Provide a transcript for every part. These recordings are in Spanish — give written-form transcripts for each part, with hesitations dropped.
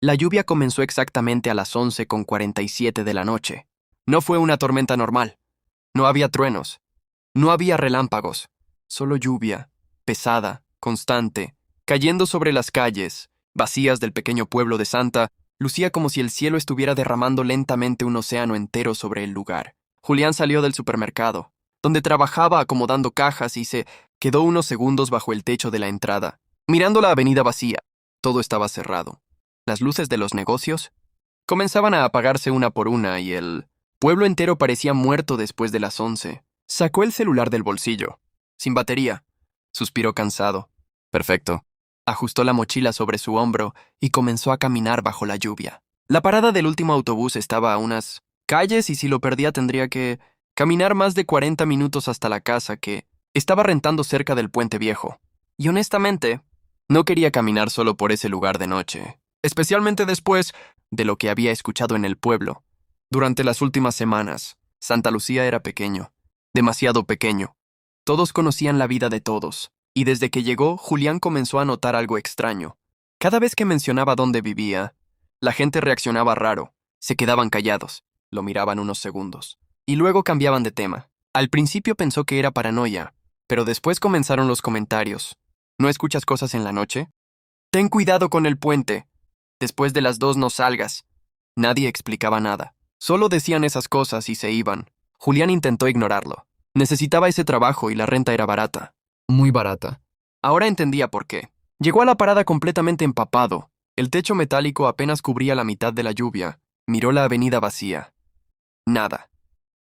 La lluvia comenzó exactamente a las 11:47 de la noche. No fue una tormenta normal. No había truenos. No había relámpagos. Solo lluvia, pesada, constante, cayendo sobre las calles, vacías del pequeño pueblo de Santa, lucía como si el cielo estuviera derramando lentamente un océano entero sobre el lugar. Julián salió del supermercado, donde trabajaba acomodando cajas y se quedó unos segundos bajo el techo de la entrada, mirando la avenida vacía. Todo estaba cerrado. Las luces de los negocios comenzaban a apagarse una por una y el pueblo entero parecía muerto después de las 11. Sacó el celular del bolsillo. Sin batería. Suspiró cansado. Perfecto. Ajustó la mochila sobre su hombro y comenzó a caminar bajo la lluvia. La parada del último autobús estaba a unas calles y si lo perdía tendría que caminar más de 40 minutos hasta la casa que estaba rentando cerca del puente viejo. Y honestamente, no quería caminar solo por ese lugar de noche, especialmente después de lo que había escuchado en el pueblo. Durante las últimas semanas, Santa Lucía era pequeño, demasiado pequeño. Todos conocían la vida de todos, y desde que llegó, Julián comenzó a notar algo extraño. Cada vez que mencionaba dónde vivía, la gente reaccionaba raro, se quedaban callados, lo miraban unos segundos, y luego cambiaban de tema. Al principio pensó que era paranoia, pero después comenzaron los comentarios. ¿No escuchas cosas en la noche? Ten cuidado con el puente. Después de las 2 no salgas. Nadie explicaba nada. Solo decían esas cosas y se iban. Julián intentó ignorarlo. Necesitaba ese trabajo y la renta era barata. Muy barata. Ahora entendía por qué. Llegó a la parada completamente empapado. El techo metálico apenas cubría la mitad de la lluvia. Miró la avenida vacía. Nada.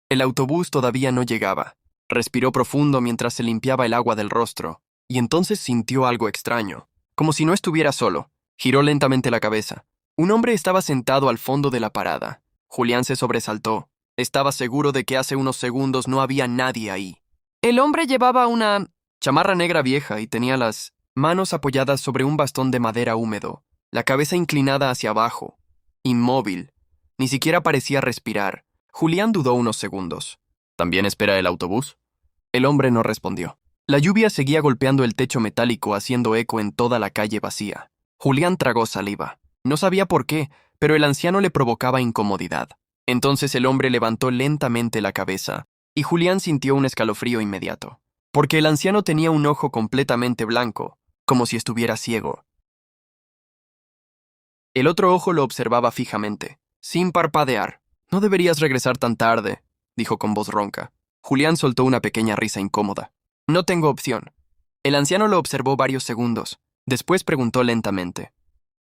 El autobús todavía no llegaba. Respiró profundo mientras se limpiaba el agua del rostro. Y entonces sintió algo extraño. Como si no estuviera solo. Giró lentamente la cabeza. Un hombre estaba sentado al fondo de la parada. Julián se sobresaltó. Estaba seguro de que hace unos segundos no había nadie ahí. El hombre llevaba una chamarra negra vieja y tenía las manos apoyadas sobre un bastón de madera húmedo, la cabeza inclinada hacia abajo, inmóvil. Ni siquiera parecía respirar. Julián dudó unos segundos. ¿También espera el autobús? El hombre no respondió. La lluvia seguía golpeando el techo metálico haciendo eco en toda la calle vacía. Julián tragó saliva. No sabía por qué, pero el anciano le provocaba incomodidad. Entonces el hombre levantó lentamente la cabeza, y Julián sintió un escalofrío inmediato, porque el anciano tenía un ojo completamente blanco, como si estuviera ciego. El otro ojo lo observaba fijamente, sin parpadear. No deberías regresar tan tarde, dijo con voz ronca. Julián soltó una pequeña risa incómoda. No tengo opción. El anciano lo observó varios segundos. Después preguntó lentamente.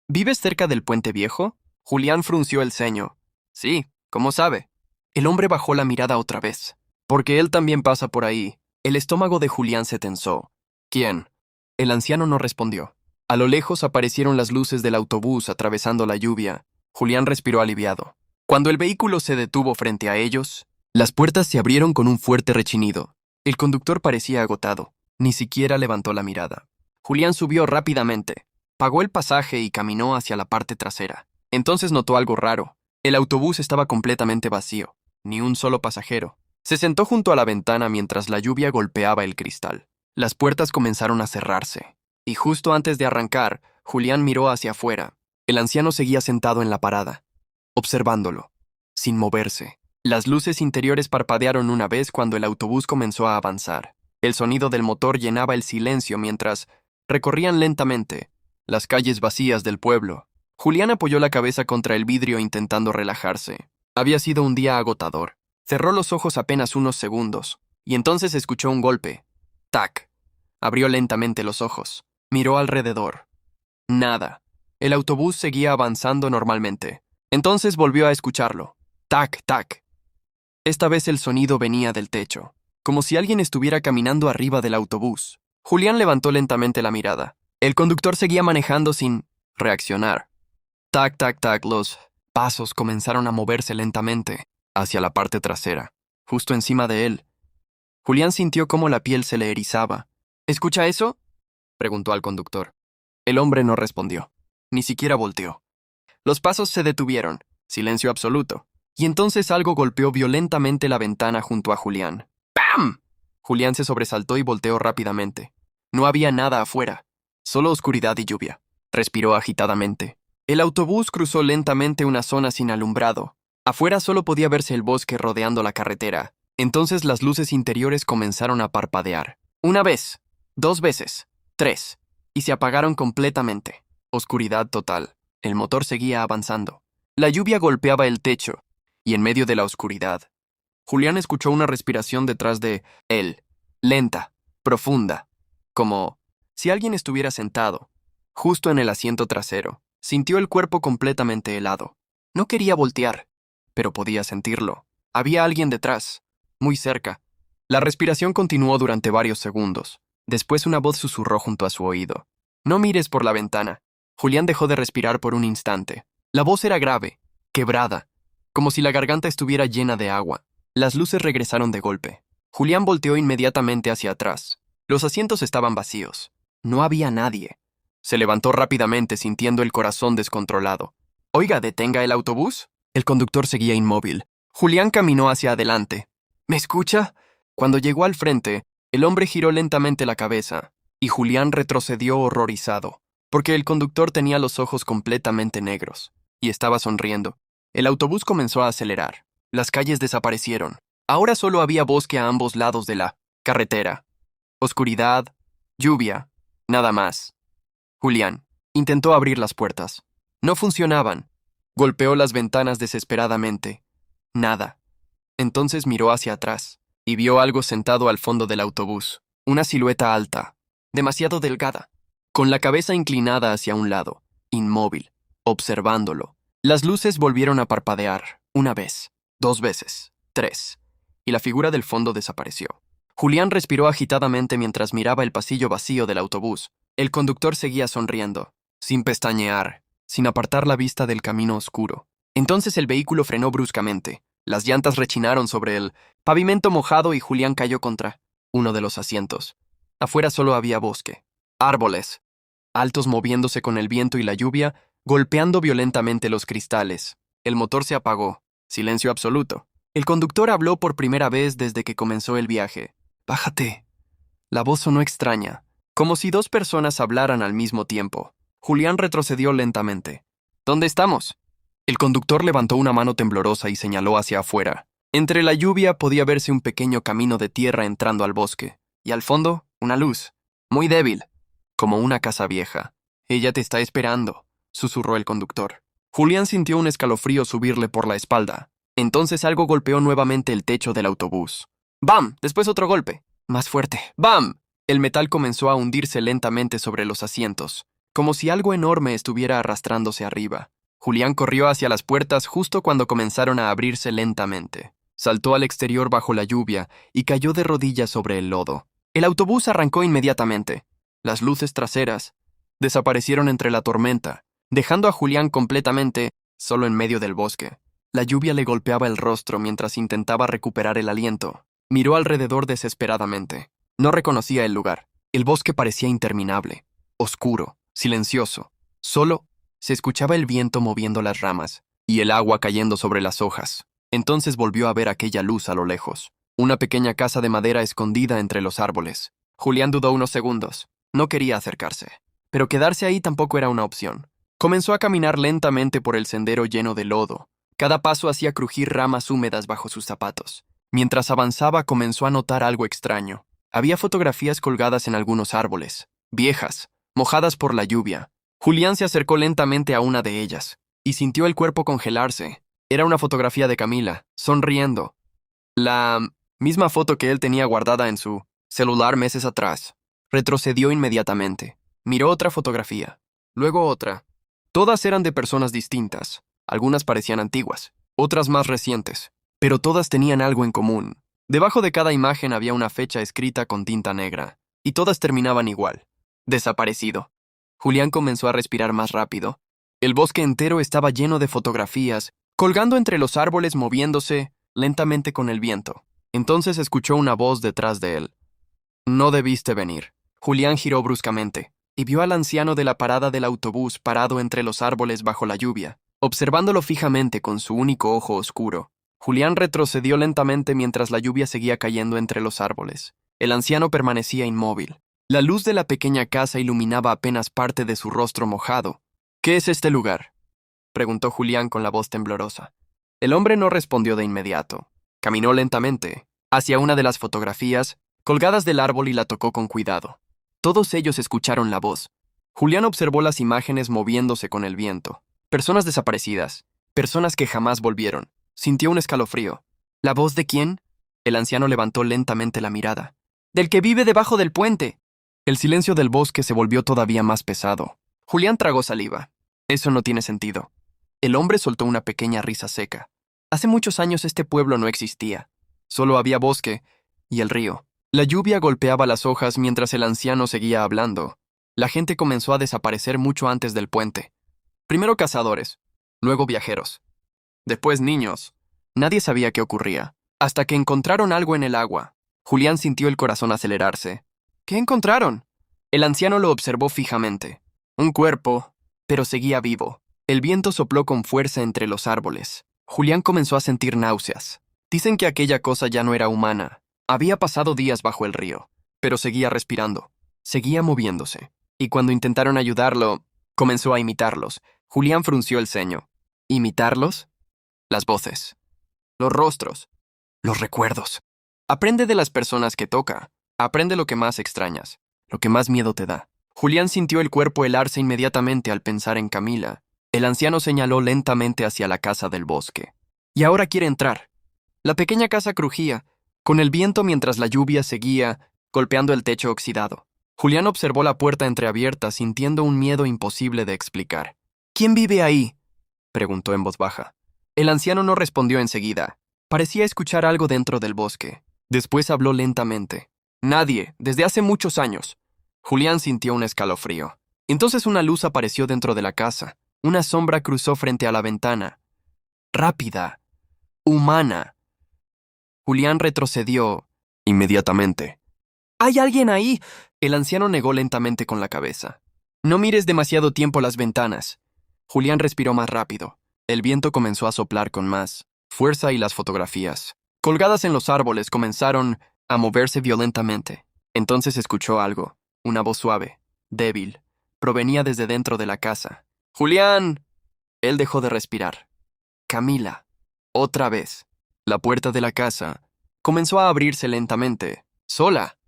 ¿Vives cerca del puente viejo? Julián frunció el ceño. Sí, ¿cómo sabe? El hombre bajó la mirada otra vez. Porque él también pasa por ahí. El estómago de Julián se tensó. ¿Quién? El anciano no respondió. A lo lejos aparecieron las luces del autobús atravesando la lluvia. Julián respiró aliviado. Cuando el vehículo se detuvo frente a ellos, las puertas se abrieron con un fuerte rechinido. El conductor parecía agotado. Ni siquiera levantó la mirada. Julián subió rápidamente. Pagó el pasaje y caminó hacia la parte trasera. Entonces notó algo raro. El autobús estaba completamente vacío. Ni un solo pasajero. Se sentó junto a la ventana mientras la lluvia golpeaba el cristal. Las puertas comenzaron a cerrarse. Y justo antes de arrancar, Julián miró hacia afuera. El anciano seguía sentado en la parada, observándolo, sin moverse. Las luces interiores parpadearon una vez cuando el autobús comenzó a avanzar. El sonido del motor llenaba el silencio mientras recorrían lentamente las calles vacías del pueblo. Julián apoyó la cabeza contra el vidrio intentando relajarse. Había sido un día agotador. Cerró los ojos apenas unos segundos, y entonces escuchó un golpe. ¡Tac! Abrió lentamente los ojos. Miró alrededor. Nada. El autobús seguía avanzando normalmente. Entonces volvió a escucharlo. ¡Tac, tac! Esta vez el sonido venía del techo, como si alguien estuviera caminando arriba del autobús. Julián levantó lentamente la mirada. El conductor seguía manejando sin reaccionar. Tac, tac, tac, los pasos comenzaron a moverse lentamente hacia la parte trasera, justo encima de él. Julián sintió cómo la piel se le erizaba. ¿Escucha eso?, preguntó al conductor. El hombre no respondió. Ni siquiera volteó. Los pasos se detuvieron, silencio absoluto, y entonces algo golpeó violentamente la ventana junto a Julián. ¡Pam! Julián se sobresaltó y volteó rápidamente. No había nada afuera, solo oscuridad y lluvia. Respiró agitadamente. El autobús cruzó lentamente una zona sin alumbrado. Afuera solo podía verse el bosque rodeando la carretera. Entonces las luces interiores comenzaron a parpadear. Una vez, dos veces, tres, y se apagaron completamente. Oscuridad total. El motor seguía avanzando. La lluvia golpeaba el techo, y en medio de la oscuridad, Julián escuchó una respiración detrás de él, lenta, profunda, como si alguien estuviera sentado, justo en el asiento trasero. Sintió el cuerpo completamente helado. No quería voltear, pero podía sentirlo. Había alguien detrás, muy cerca. La respiración continuó durante varios segundos. Después una voz susurró junto a su oído. No mires por la ventana. Julián dejó de respirar por un instante. La voz era grave, quebrada, como si la garganta estuviera llena de agua. Las luces regresaron de golpe. Julián volteó inmediatamente hacia atrás. Los asientos estaban vacíos. No había nadie. Se levantó rápidamente sintiendo el corazón descontrolado. Oiga, ¿detenga el autobús? El conductor seguía inmóvil. Julián caminó hacia adelante. ¿Me escucha? Cuando llegó al frente, el hombre giró lentamente la cabeza, y Julián retrocedió horrorizado, porque el conductor tenía los ojos completamente negros, y estaba sonriendo. El autobús comenzó a acelerar. Las calles desaparecieron. Ahora solo había bosque a ambos lados de la carretera. Oscuridad, lluvia, nada más. Julián intentó abrir las puertas. No funcionaban. Golpeó las ventanas desesperadamente. Nada. Entonces miró hacia atrás y vio algo sentado al fondo del autobús. Una silueta alta, demasiado delgada, con la cabeza inclinada hacia un lado, inmóvil, observándolo. Las luces volvieron a parpadear, una vez, dos veces, tres, y la figura del fondo desapareció. Julián respiró agitadamente mientras miraba el pasillo vacío del autobús. El conductor seguía sonriendo, sin pestañear, sin apartar la vista del camino oscuro. Entonces el vehículo frenó bruscamente. Las llantas rechinaron sobre el pavimento mojado y Julián cayó contra uno de los asientos. Afuera solo había bosque, árboles, altos moviéndose con el viento y la lluvia, golpeando violentamente los cristales. El motor se apagó. Silencio absoluto. El conductor habló por primera vez desde que comenzó el viaje. «Bájate». La voz sonó extraña, como si dos personas hablaran al mismo tiempo. Julián retrocedió lentamente. «¿Dónde estamos?» El conductor levantó una mano temblorosa y señaló hacia afuera. Entre la lluvia podía verse un pequeño camino de tierra entrando al bosque, y al fondo, una luz, muy débil, como una casa vieja. «Ella te está esperando», susurró el conductor. Julián sintió un escalofrío subirle por la espalda. Entonces algo golpeó nuevamente el techo del autobús. ¡Bam! Después otro golpe. Más fuerte. ¡Bam! El metal comenzó a hundirse lentamente sobre los asientos, como si algo enorme estuviera arrastrándose arriba. Julián corrió hacia las puertas justo cuando comenzaron a abrirse lentamente. Saltó al exterior bajo la lluvia y cayó de rodillas sobre el lodo. El autobús arrancó inmediatamente. Las luces traseras desaparecieron entre la tormenta, dejando a Julián completamente solo en medio del bosque. La lluvia le golpeaba el rostro mientras intentaba recuperar el aliento. Miró alrededor desesperadamente. No reconocía el lugar. El bosque parecía interminable, oscuro, silencioso. Solo se escuchaba el viento moviendo las ramas y el agua cayendo sobre las hojas. Entonces volvió a ver aquella luz a lo lejos. Una pequeña casa de madera escondida entre los árboles. Julián dudó unos segundos. No quería acercarse, pero quedarse ahí tampoco era una opción. Comenzó a caminar lentamente por el sendero lleno de lodo. Cada paso hacía crujir ramas húmedas bajo sus zapatos. Mientras avanzaba comenzó a notar algo extraño. Había fotografías colgadas en algunos árboles, viejas, mojadas por la lluvia. Julián se acercó lentamente a una de ellas y sintió el cuerpo congelarse. Era una fotografía de Camila, sonriendo. La misma foto que él tenía guardada en su celular meses atrás. Retrocedió inmediatamente. Miró otra fotografía, luego otra. Todas eran de personas distintas. Algunas parecían antiguas, otras más recientes, pero todas tenían algo en común. Debajo de cada imagen había una fecha escrita con tinta negra, y todas terminaban igual. Desaparecido. Julián comenzó a respirar más rápido. El bosque entero estaba lleno de fotografías, colgando entre los árboles moviéndose lentamente con el viento. Entonces escuchó una voz detrás de él. «No debiste venir». Julián giró bruscamente y vio al anciano de la parada del autobús parado entre los árboles bajo la lluvia, observándolo fijamente con su único ojo oscuro. Julián retrocedió lentamente mientras la lluvia seguía cayendo entre los árboles. El anciano permanecía inmóvil. La luz de la pequeña casa iluminaba apenas parte de su rostro mojado. «¿Qué es este lugar?», preguntó Julián con la voz temblorosa. El hombre no respondió de inmediato. Caminó lentamente hacia una de las fotografías colgadas del árbol y la tocó con cuidado. Todos ellos escucharon la voz. Julián observó las imágenes moviéndose con el viento. Personas desaparecidas, personas que jamás volvieron. Sintió un escalofrío. ¿La voz de quién? El anciano levantó lentamente la mirada. ¡Del que vive debajo del puente! El silencio del bosque se volvió todavía más pesado. Julián tragó saliva. Eso no tiene sentido. El hombre soltó una pequeña risa seca. Hace muchos años este pueblo no existía. Solo había bosque y el río. La lluvia golpeaba las hojas mientras el anciano seguía hablando. La gente comenzó a desaparecer mucho antes del puente. Primero cazadores, luego viajeros, después niños. Nadie sabía qué ocurría, hasta que encontraron algo en el agua. Julián sintió el corazón acelerarse. ¿Qué encontraron? El anciano lo observó fijamente. Un cuerpo, pero seguía vivo. El viento sopló con fuerza entre los árboles. Julián comenzó a sentir náuseas. Dicen que aquella cosa ya no era humana. Había pasado días bajo el río, pero seguía respirando. Seguía moviéndose. Y cuando intentaron ayudarlo, comenzó a imitarlos. Julián frunció el ceño. ¿Imitarlos? Las voces. Los rostros. Los recuerdos. Aprende de las personas que toca. Aprende lo que más extrañas. Lo que más miedo te da. Julián sintió el cuerpo helarse inmediatamente al pensar en Camila. El anciano señaló lentamente hacia la casa del bosque. Y ahora quiere entrar. La pequeña casa crujía, con el viento mientras la lluvia seguía golpeando el techo oxidado. Julián observó la puerta entreabierta sintiendo un miedo imposible de explicar. ¿Quién vive ahí?, preguntó en voz baja. El anciano no respondió enseguida. Parecía escuchar algo dentro del bosque. Después habló lentamente. Nadie, desde hace muchos años. Julián sintió un escalofrío. Entonces una luz apareció dentro de la casa. Una sombra cruzó frente a la ventana. Rápida. Humana. Julián retrocedió inmediatamente. «¡Hay alguien ahí!». El anciano negó lentamente con la cabeza. «No mires demasiado tiempo las ventanas». Julián respiró más rápido. El viento comenzó a soplar con más fuerza y las fotografías, colgadas en los árboles, comenzaron a moverse violentamente. Entonces escuchó algo, una voz suave, débil. Provenía desde dentro de la casa. «¡Julián!». Él dejó de respirar. «Camila». Otra vez. La puerta de la casa comenzó a abrirse lentamente, sola.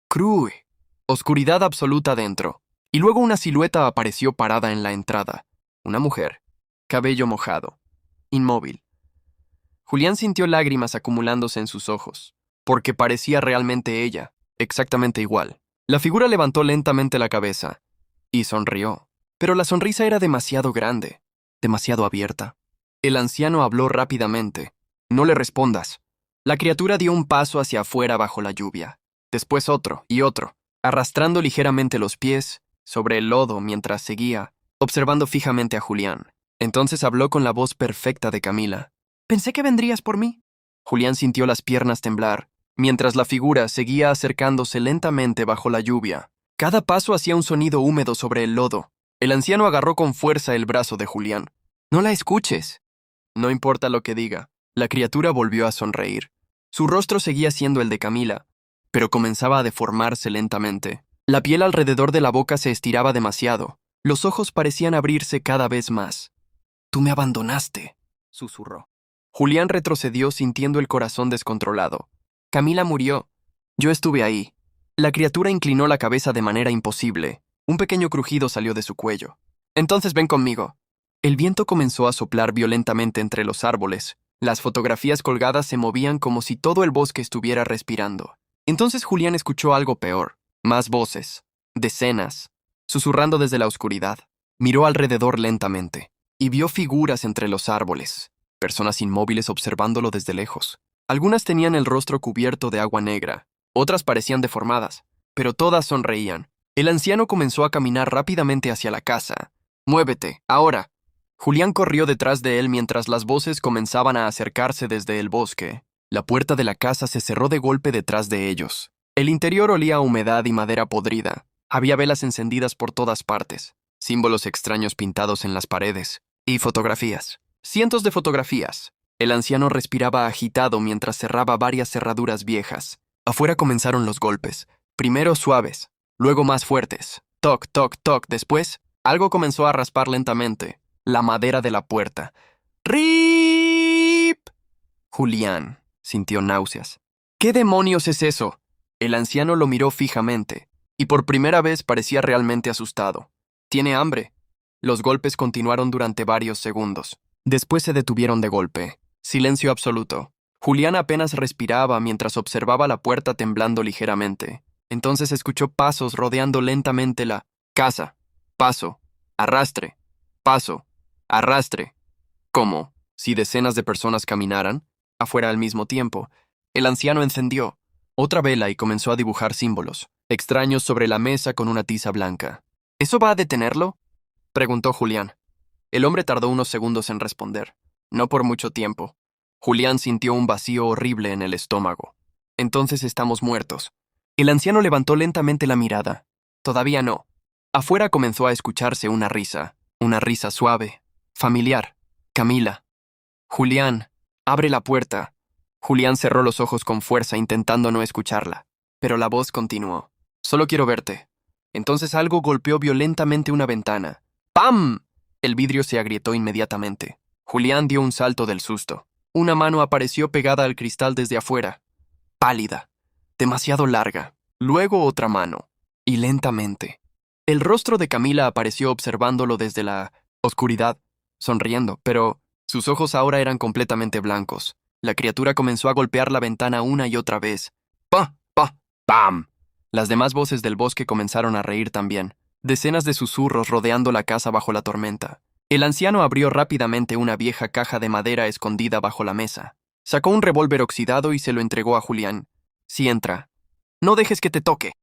Crue. Oscuridad absoluta dentro. Y luego una silueta apareció parada en la entrada. Una mujer. Cabello mojado. Inmóvil. Julián sintió lágrimas acumulándose en sus ojos, porque parecía realmente ella, exactamente igual. La figura levantó lentamente la cabeza y sonrió, pero la sonrisa era demasiado grande, demasiado abierta. El anciano habló rápidamente. «No le respondas». La criatura dio un paso hacia afuera bajo la lluvia, después otro y otro, arrastrando ligeramente los pies sobre el lodo mientras seguía, observando fijamente a Julián. Entonces habló con la voz perfecta de Camila. «Pensé que vendrías por mí». Julián sintió las piernas temblar, mientras la figura seguía acercándose lentamente bajo la lluvia. Cada paso hacía un sonido húmedo sobre el lodo. El anciano agarró con fuerza el brazo de Julián. «No la escuches». «No importa lo que diga». La criatura volvió a sonreír. Su rostro seguía siendo el de Camila, pero comenzaba a deformarse lentamente. La piel alrededor de la boca se estiraba demasiado. Los ojos parecían abrirse cada vez más. «Tú me abandonaste», susurró. Julián retrocedió sintiendo el corazón descontrolado. «Camila murió. Yo estuve ahí». La criatura inclinó la cabeza de manera imposible. Un pequeño crujido salió de su cuello. «Entonces ven conmigo». El viento comenzó a soplar violentamente entre los árboles. Las fotografías colgadas se movían como si todo el bosque estuviera respirando. Entonces Julián escuchó algo peor. Más voces. Decenas. Susurrando desde la oscuridad. Miró alrededor lentamente y vio figuras entre los árboles. Personas inmóviles observándolo desde lejos. Algunas tenían el rostro cubierto de agua negra. Otras parecían deformadas, pero todas sonreían. El anciano comenzó a caminar rápidamente hacia la casa. «Muévete, ahora». Julián corrió detrás de él mientras las voces comenzaban a acercarse desde el bosque. La puerta de la casa se cerró de golpe detrás de ellos. El interior olía a humedad y madera podrida. Había velas encendidas por todas partes, símbolos extraños pintados en las paredes, y fotografías. Cientos de fotografías. El anciano respiraba agitado mientras cerraba varias cerraduras viejas. Afuera comenzaron los golpes, primero suaves, luego más fuertes. Toc, toc, toc. Después, algo comenzó a raspar lentamente. la madera de la puerta. ¡Rip! Julián sintió náuseas. ¿Qué demonios es eso? El anciano lo miró fijamente, y por primera vez parecía realmente asustado. ¿Tiene hambre? Los golpes continuaron durante varios segundos. Después se detuvieron de golpe. Silencio absoluto. Julián apenas respiraba mientras observaba la puerta temblando ligeramente. Entonces escuchó pasos rodeando lentamente la casa. Paso, arrastre, paso, arrastre. Como si decenas de personas caminaran afuera al mismo tiempo. El anciano encendió otra vela y comenzó a dibujar símbolos extraños sobre la mesa con una tiza blanca. ¿Eso va a detenerlo?, preguntó Julián. El hombre tardó unos segundos en responder. No por mucho tiempo. Julián sintió un vacío horrible en el estómago. Entonces estamos muertos. El anciano levantó lentamente la mirada. Todavía no. Afuera comenzó a escucharse una risa suave, familiar. Camila. Julián, abre la puerta. Julián cerró los ojos con fuerza intentando no escucharla, pero la voz continuó. Solo quiero verte. Entonces algo golpeó violentamente una ventana. ¡Pam! El vidrio se agrietó inmediatamente. Julián dio un salto del susto. Una mano apareció pegada al cristal desde afuera. Pálida. Demasiado larga. Luego otra mano. Y lentamente. El rostro de Camila apareció observándolo desde la oscuridad, sonriendo, pero sus ojos ahora eran completamente blancos. La criatura comenzó a golpear la ventana una y otra vez. ¡Pa! ¡Pa! ¡Pam! Las demás voces del bosque comenzaron a reír también. Decenas de susurros rodeando la casa bajo la tormenta. El anciano abrió rápidamente una vieja caja de madera escondida bajo la mesa. Sacó un revólver oxidado y se lo entregó a Julián. Sí, entra. No dejes que te toque.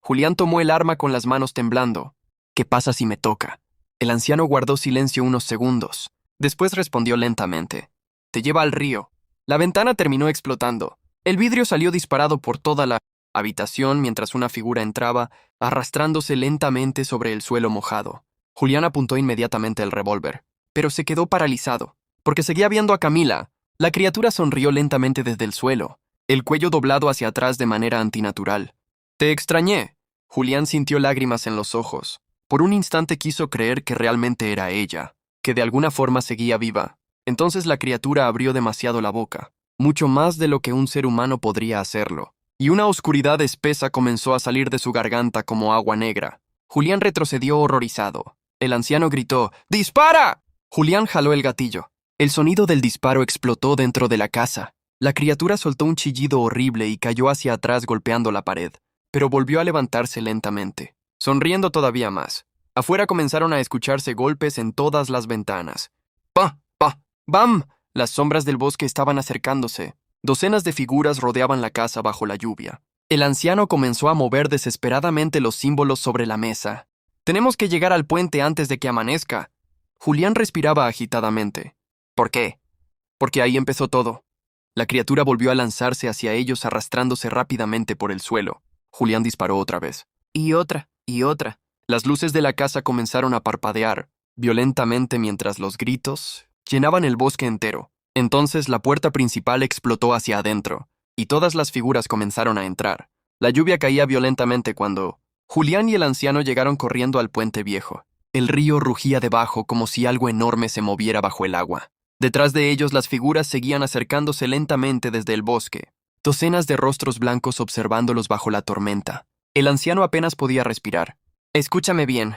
Julián tomó el arma con las manos temblando. ¿Qué pasa si me toca? El anciano guardó silencio unos segundos. Después respondió lentamente. Te lleva al río. La ventana terminó explotando. El vidrio salió disparado por toda la habitación mientras una figura entraba, arrastrándose lentamente sobre el suelo mojado. Julián apuntó inmediatamente el revólver, pero se quedó paralizado, porque seguía viendo a Camila. La criatura sonrió lentamente desde el suelo, el cuello doblado hacia atrás de manera antinatural. Te extrañé. Julián sintió lágrimas en los ojos. Por un instante quiso creer que realmente era ella, que de alguna forma seguía viva. Entonces la criatura abrió demasiado la boca, mucho más de lo que un ser humano podría hacerlo, y una oscuridad espesa comenzó a salir de su garganta como agua negra. Julián retrocedió horrorizado. El anciano gritó, ¡Dispara! Julián jaló el gatillo. El sonido del disparo explotó dentro de la casa. La criatura soltó un chillido horrible y cayó hacia atrás golpeando la pared, pero volvió a levantarse lentamente, sonriendo todavía más. Afuera comenzaron a escucharse golpes en todas las ventanas. ¡Pa! ¡Pa! ¡Bam! Las sombras del bosque estaban acercándose. Docenas de figuras rodeaban la casa bajo la lluvia. El anciano comenzó a mover desesperadamente los símbolos sobre la mesa. Tenemos que llegar al puente antes de que amanezca. Julián respiraba agitadamente. ¿Por qué? Porque ahí empezó todo. La criatura volvió a lanzarse hacia ellos arrastrándose rápidamente por el suelo. Julián disparó otra vez. Y otra, y otra. Las luces de la casa comenzaron a parpadear violentamente mientras los gritos llenaban el bosque entero. Entonces la puerta principal explotó hacia adentro, y todas las figuras comenzaron a entrar. La lluvia caía violentamente cuando Julián y el anciano llegaron corriendo al puente viejo. El río rugía debajo como si algo enorme se moviera bajo el agua. Detrás de ellos las figuras seguían acercándose lentamente desde el bosque. Docenas de rostros blancos observándolos bajo la tormenta. El anciano apenas podía respirar. Escúchame bien.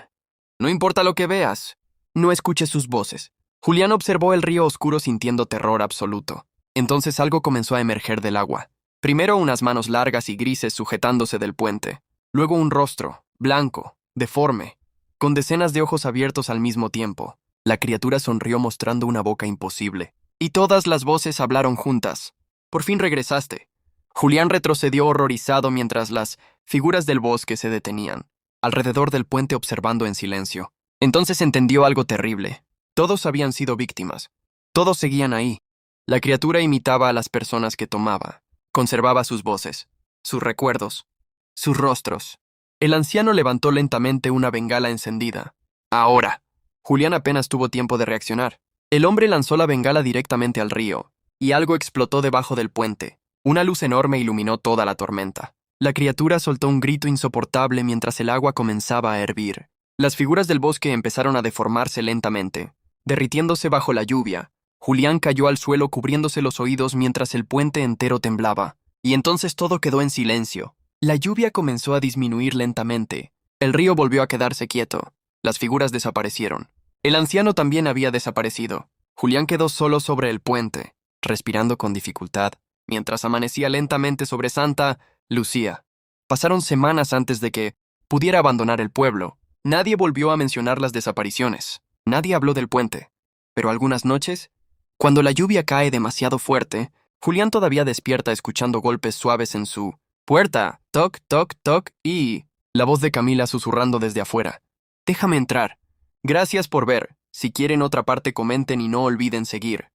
No importa lo que veas. No escuches sus voces. Julián observó el río oscuro sintiendo terror absoluto. Entonces algo comenzó a emerger del agua. Primero unas manos largas y grises sujetándose del puente. Luego un rostro, blanco, deforme, con decenas de ojos abiertos al mismo tiempo. La criatura sonrió mostrando una boca imposible. Y todas las voces hablaron juntas. Por fin regresaste. Julián retrocedió horrorizado mientras las figuras del bosque se detenían, alrededor del puente observando en silencio. Entonces entendió algo terrible. Todos habían sido víctimas. Todos seguían ahí. La criatura imitaba a las personas que tomaba. Conservaba sus voces, sus recuerdos, sus rostros. El anciano levantó lentamente una bengala encendida. Ahora. Julián apenas tuvo tiempo de reaccionar. El hombre lanzó la bengala directamente al río, y algo explotó debajo del puente. Una luz enorme iluminó toda la tormenta. La criatura soltó un grito insoportable mientras el agua comenzaba a hervir. Las figuras del bosque empezaron a deformarse lentamente. derritiéndose bajo la lluvia. Julián cayó al suelo cubriéndose los oídos mientras el puente entero temblaba. Y entonces todo quedó en silencio. La lluvia comenzó a disminuir lentamente. El río volvió a quedarse quieto. Las figuras desaparecieron. El anciano también había desaparecido. Julián quedó solo sobre el puente, respirando con dificultad, mientras amanecía lentamente sobre Santa Lucía. Pasaron semanas antes de que pudiera abandonar el pueblo. Nadie volvió a mencionar las desapariciones. Nadie habló del puente. Pero algunas noches, cuando la lluvia cae demasiado fuerte, Julián todavía despierta escuchando golpes suaves en su puerta. Toc, toc, toc y la voz de Camila susurrando desde afuera. Déjame entrar. Gracias por ver. Si quieren otra parte comenten y no olviden seguir.